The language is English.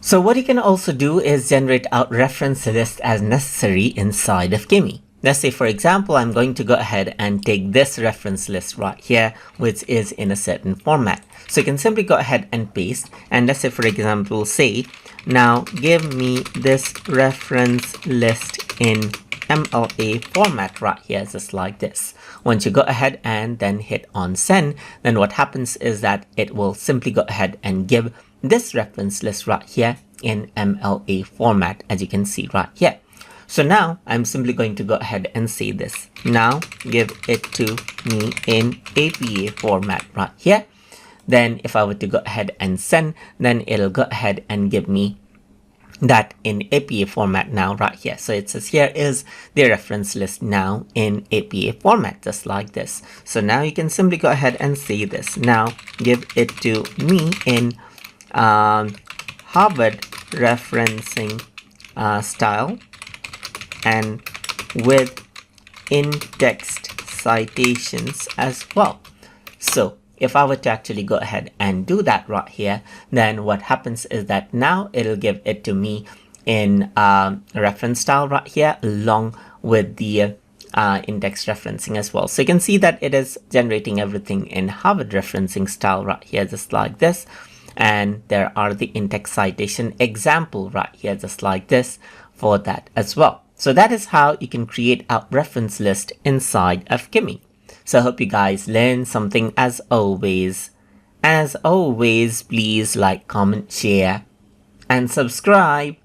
So what you can also do is generate out reference list as necessary inside of Kimi. Let's say, for example, I'm going to go ahead and take this reference list right here, which is in a certain format. So you can simply go ahead and paste. And let's say, for example, say, now give me this reference list in MLA format right here, just like this. Once you go ahead and then hit on send, then what happens is that it will simply go ahead and give this reference list right here in MLA format, as you can see right here. So now I'm simply going to go ahead and say this. Now give it to me in APA format right here. Then if I were to go ahead and send, then it'll go ahead and give me that in APA format now right here. So it says here is the reference list now in APA format, just like this. So now you can simply go ahead and say this. Now give it to me in Harvard referencing style and with indexed citations as well. So if I were to actually go ahead and do that right here, then what happens is that now it'll give it to me in reference style right here, along with the index referencing as well. So you can see that it is generating everything in Harvard referencing style right here, just like this. And there are the index citation example right here, just like this, for that as well. So that is how you can create a reference list inside of Kimi. So I hope you guys learned something as always. As always, please like, comment, share, and subscribe.